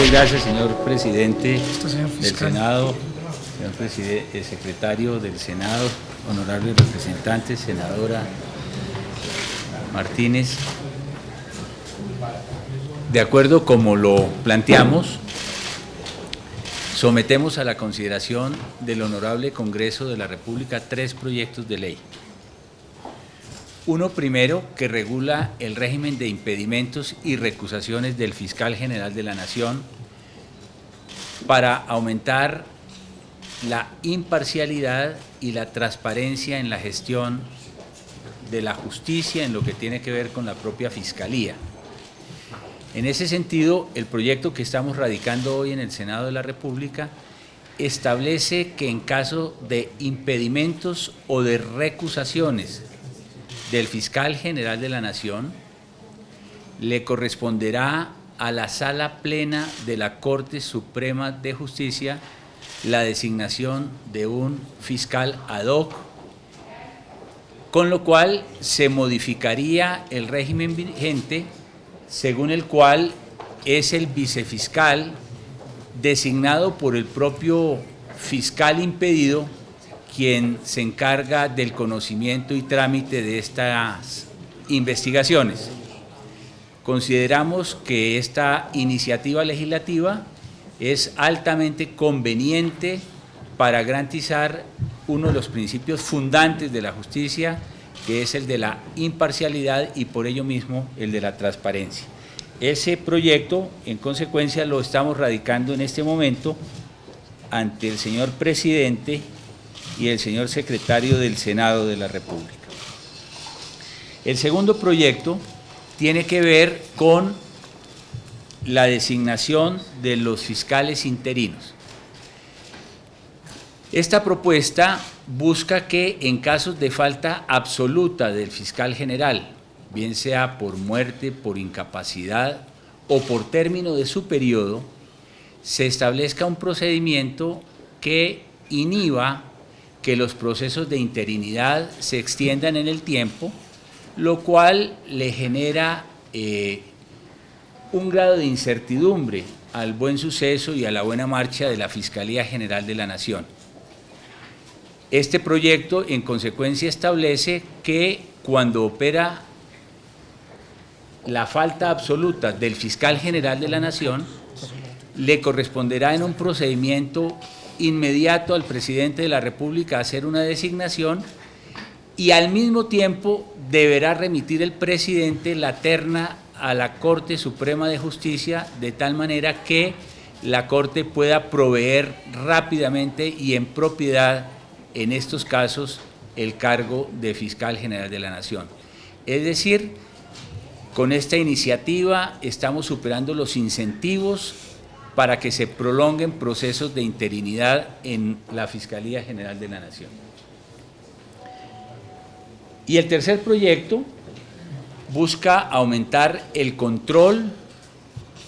Muchas gracias, señor presidente Señor del Senado, señor secretario del Senado, honorables representantes, senadora Martínez. De acuerdo como lo planteamos, sometemos a la consideración del Honorable Congreso de la República 3 proyectos de ley. Uno primero, que regula el régimen de impedimentos y recusaciones del Fiscal General de la Nación para aumentar la imparcialidad y la transparencia en la gestión de la justicia en lo que tiene que ver con la propia Fiscalía. En ese sentido, el proyecto que estamos radicando hoy en el Senado de la República establece que en caso de impedimentos o de recusaciones del Fiscal General de la Nación, le corresponderá a la Sala Plena de la Corte Suprema de Justicia la designación de un fiscal ad hoc, con lo cual se modificaría el régimen vigente, según el cual es el vicefiscal designado por el propio fiscal impedido quien se encarga del conocimiento y trámite de estas investigaciones. Consideramos que esta iniciativa legislativa es altamente conveniente para garantizar uno de los principios fundantes de la justicia, que es el de la imparcialidad y por ello mismo el de la transparencia. Ese proyecto, en consecuencia, lo estamos radicando en este momento ante el señor presidente y el señor secretario del Senado de la República. El segundo proyecto tiene que ver con la designación de los fiscales interinos. Esta propuesta busca que en casos de falta absoluta del fiscal general, bien sea por muerte, por incapacidad o por término de su periodo, se establezca un procedimiento que inhiba que los procesos de interinidad se extiendan en el tiempo, lo cual le genera un grado de incertidumbre al buen suceso y a la buena marcha de la Fiscalía General de la Nación. Este proyecto, en consecuencia, establece que cuando opera la falta absoluta del Fiscal General de la Nación, le corresponderá en un procedimiento inmediato al presidente de la República hacer una designación y al mismo tiempo deberá remitir el presidente la terna a la Corte Suprema de Justicia de tal manera que la Corte pueda proveer rápidamente y en propiedad en estos casos el cargo de Fiscal General de la Nación. Es decir, con esta iniciativa estamos superando los incentivos para que se prolonguen procesos de interinidad en la Fiscalía General de la Nación. Y el tercer proyecto busca aumentar el control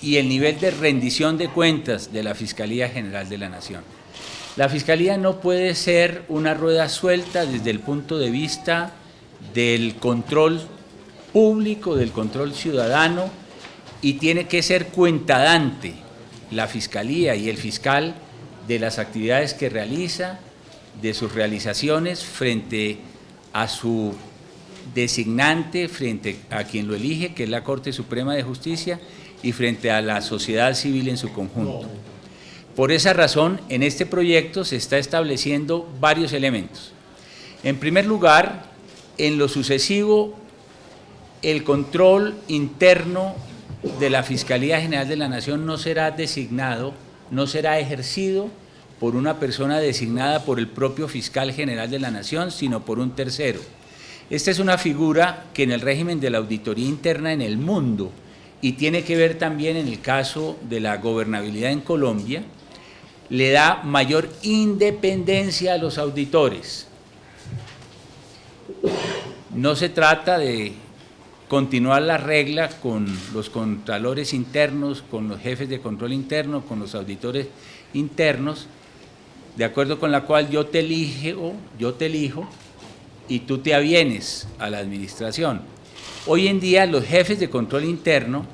y el nivel de rendición de cuentas de la Fiscalía General de la Nación. La Fiscalía no puede ser una rueda suelta desde el punto de vista del control público, del control ciudadano, y tiene que ser cuentadante la Fiscalía y el fiscal de las actividades que realiza, de sus realizaciones frente a su designante, frente a quien lo elige, que es la Corte Suprema de Justicia, y frente a la sociedad civil en su conjunto. Por esa razón, en este proyecto se está estableciendo varios elementos. En primer lugar, en lo sucesivo, el control interno de la Fiscalía General de la Nación no será designado, no será ejercido por una persona designada por el propio Fiscal General de la Nación, sino por un tercero. Esta es una figura que en el régimen de la auditoría interna en el mundo y tiene que ver también en el caso de la gobernabilidad en Colombia, le da mayor independencia a los auditores. No se trata de continuar la regla con los contralores internos, con los jefes de control interno, con los auditores internos, de acuerdo con la cual yo te elijo y tú te avienes a la administración. Hoy en día los jefes de control interno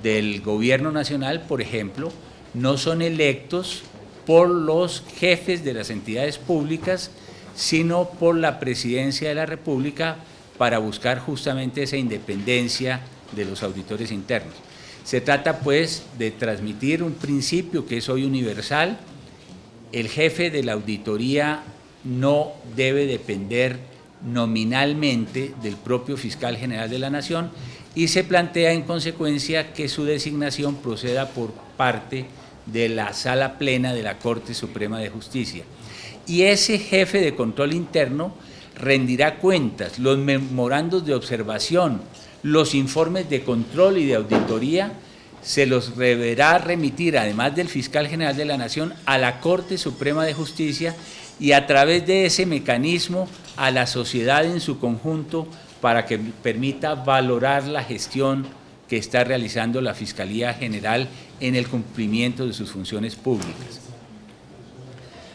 del gobierno nacional, por ejemplo, no son electos por los jefes de las entidades públicas, sino por la Presidencia de la República para buscar justamente esa independencia de los auditores internos. Se trata pues de transmitir un principio que es hoy universal. El jefe de la auditoría no debe depender nominalmente del propio fiscal general de la Nación y se plantea en consecuencia que su designación proceda por parte de la Sala Plena de la Corte Suprema de Justicia. Y ese jefe de control interno rendirá cuentas, los memorandos de observación, los informes de control y de auditoría, se los deberá remitir, además del fiscal general de la Nación, a la Corte Suprema de Justicia y a través de ese mecanismo a la sociedad en su conjunto para que permita valorar la gestión que está realizando la Fiscalía General en el cumplimiento de sus funciones públicas.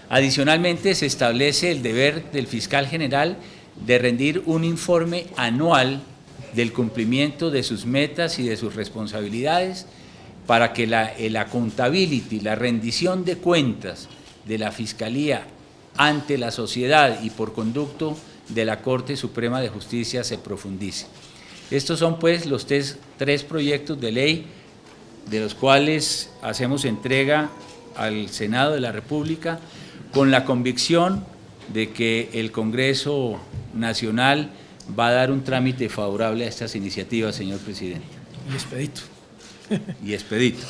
Adicionalmente, se establece el deber del fiscal general de rendir un informe anual del cumplimiento de sus metas y de sus responsabilidades para que la accountability, la rendición de cuentas de la Fiscalía ante la sociedad y por conducto de la Corte Suprema de Justicia se profundice. Estos son pues los tres proyectos de ley de los cuales hacemos entrega al Senado de la República con la convicción de que el Congreso Nacional va a dar un trámite favorable a estas iniciativas, señor presidente. Y expedito. Y expedito.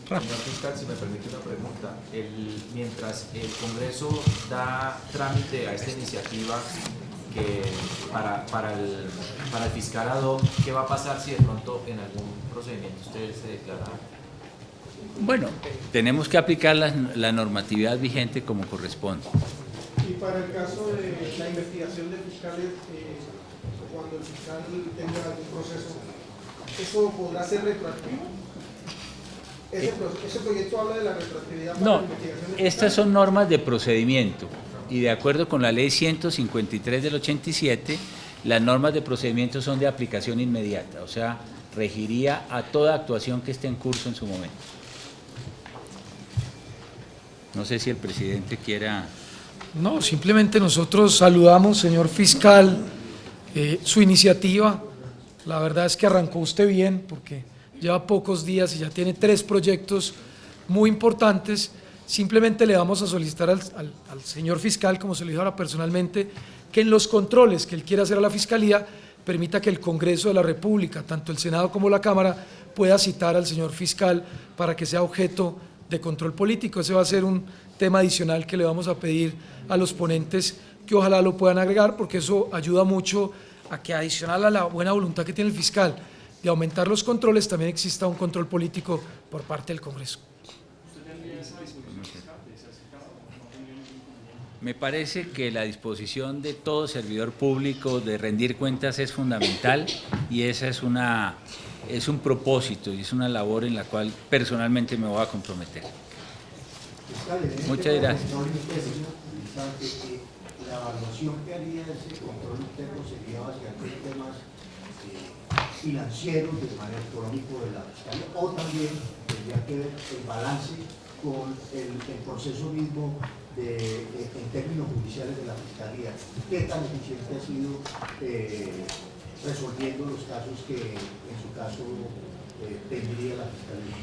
Señor fiscal, si me permite una pregunta. Mientras el Congreso da trámite a esta iniciativa que para el fiscal ad hoc, ¿qué va a pasar si de pronto en algún procedimiento usted se declara? Bueno, tenemos que aplicar la normatividad vigente como corresponde. Y para el caso de la investigación de fiscales, cuando el fiscal tenga algún proceso, ¿eso podrá ser retroactivo? ¿Ese proyecto habla de la retroactividad para No, la investigación de estas son normas de procedimiento y de acuerdo con la ley 153 del 87, las normas de procedimiento son de aplicación inmediata, o sea, regiría a toda actuación que esté en curso en su momento. No sé si el presidente quiera... No, simplemente nosotros saludamos, señor fiscal, su iniciativa. La verdad es que arrancó usted bien porque lleva pocos días y ya tiene 3 proyectos muy importantes. Simplemente le vamos a solicitar al señor fiscal, como se lo dijo ahora personalmente, que en los controles que él quiera hacer a la Fiscalía, permita que el Congreso de la República, tanto el Senado como la Cámara, pueda citar al señor fiscal para que sea objeto de control político. Ese va a ser un tema adicional que le vamos a pedir a los ponentes que ojalá lo puedan agregar, porque eso ayuda mucho a que, adicional a la buena voluntad que tiene el fiscal de aumentar los controles, también exista un control político por parte del Congreso. Me parece que la disposición de todo servidor público de rendir cuentas es fundamental y esa es un propósito y es una labor en la cual personalmente me voy a comprometer. Muchas gracias. La evaluación que haría ese control interno sería básicamente temas financieros del manejo económico de la Fiscalía, o también tendría que ver el balance con el proceso mismo en términos judiciales de la Fiscalía. ¿Qué tan eficiente ha sido resolviendo los casos que en su caso tendría la Fiscalía?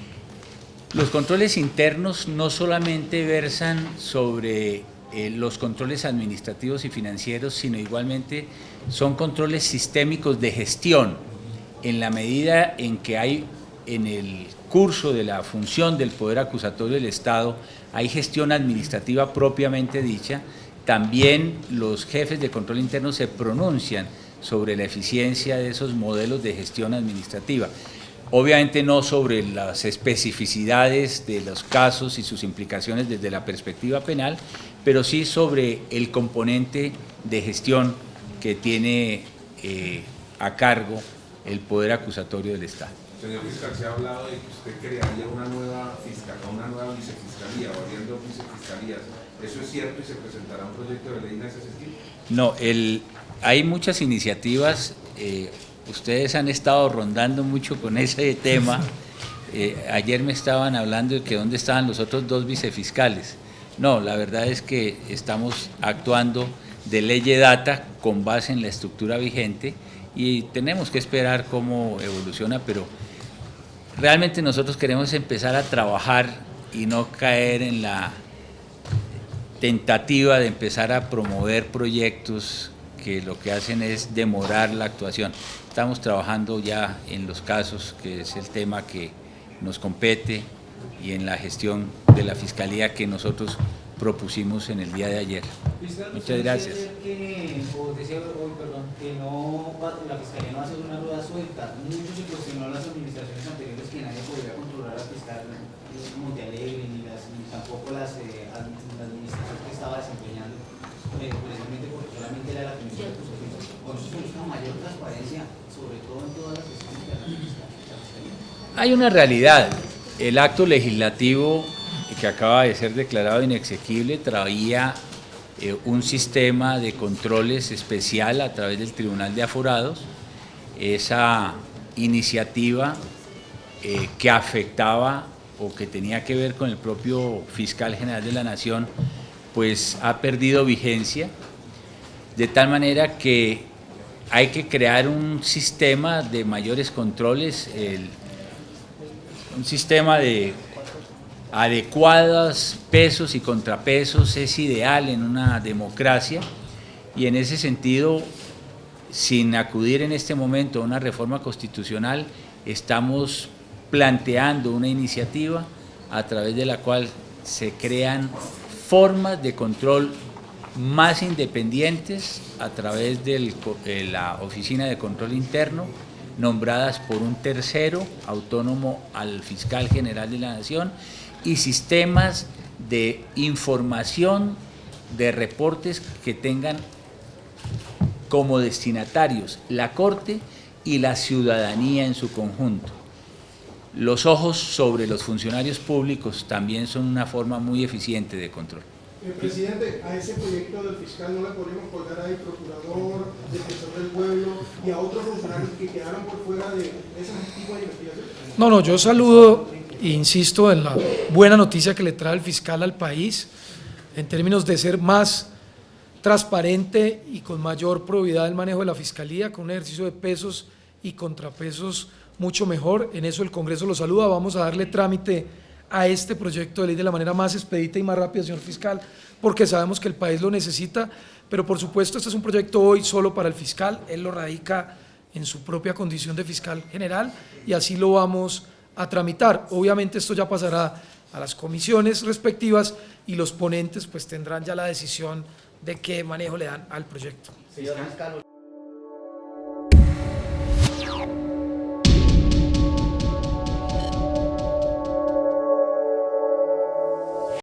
Los controles internos no solamente versan sobre los controles administrativos y financieros, sino igualmente son controles sistémicos de gestión, en la medida en que hay en el curso de la función del Poder Acusatorio del Estado, hay gestión administrativa propiamente dicha, también los jefes de control interno se pronuncian sobre la eficiencia de esos modelos de gestión administrativa. Obviamente no sobre las especificidades de los casos y sus implicaciones desde la perspectiva penal, pero sí sobre el componente de gestión que tiene a cargo el Poder Acusatorio del Estado. Señor fiscal, se ha hablado de que usted crearía una nueva vicefiscalía o habiendo vicefiscalías. ¿Eso es cierto y se presentará un proyecto de ley en ese sentido? No, hay muchas iniciativas, ustedes han estado rondando mucho con ese tema. Ayer me estaban hablando de que dónde estaban los otros 2 vicefiscales. No, la verdad es que estamos actuando de lege data con base en la estructura vigente y tenemos que esperar cómo evoluciona, pero realmente nosotros queremos empezar a trabajar y no caer en la tentativa de empezar a promover proyectos que lo que hacen es demorar la actuación. Estamos trabajando ya en los casos, que es el tema que nos compete, y en la gestión de la Fiscalía que nosotros propusimos en el día de ayer. Muchas gracias. Que no, la Fiscalía no va a hacer una rueda suelta. Mucho se cuestionó las administraciones anteriores que nadie podría controlar al fiscal Montealegre, ni tampoco las administraciones que estaba desempeñando, precisamente porque solamente era la Comisión de Justicia. Con eso se busca mayor transparencia, sobre todo en todas las sesiones de la Fiscalía. Hay una realidad. El acto legislativo que acaba de ser declarado inexequible traía un sistema de controles especial a través del Tribunal de Aforados. Esa iniciativa que afectaba o que tenía que ver con el propio fiscal general de la Nación, pues ha perdido vigencia, de tal manera que hay que crear un sistema de mayores controles, un sistema de adecuados pesos y contrapesos es ideal en una democracia, y en ese sentido, sin acudir en este momento a una reforma constitucional, estamos planteando una iniciativa a través de la cual se crean formas de control más independientes a través de la Oficina de Control Interno, nombradas por un tercero autónomo al fiscal general de la Nación, y sistemas de información de reportes que tengan como destinatarios la Corte y la ciudadanía en su conjunto. Los ojos sobre los funcionarios públicos también son una forma muy eficiente de control. Presidente, a ese proyecto del fiscal no le podemos colgar al procurador, defensor del pueblo y a otros funcionarios que quedaron por fuera de ese tipo de investigación. No, yo saludo e insisto en la buena noticia que le trae el fiscal al país en términos de ser más transparente y con mayor probidad el manejo de la Fiscalía, con un ejercicio de pesos y contrapesos mucho mejor. En eso el Congreso lo saluda. Vamos a darle trámite a este proyecto de ley de la manera más expedita y más rápida, señor fiscal, porque sabemos que el país lo necesita, pero por supuesto este es un proyecto hoy solo para el fiscal, él lo radica en su propia condición de fiscal general y así lo vamos a tramitar. Obviamente esto ya pasará a las comisiones respectivas y los ponentes pues tendrán ya la decisión de qué manejo le dan al proyecto. Señor fiscal,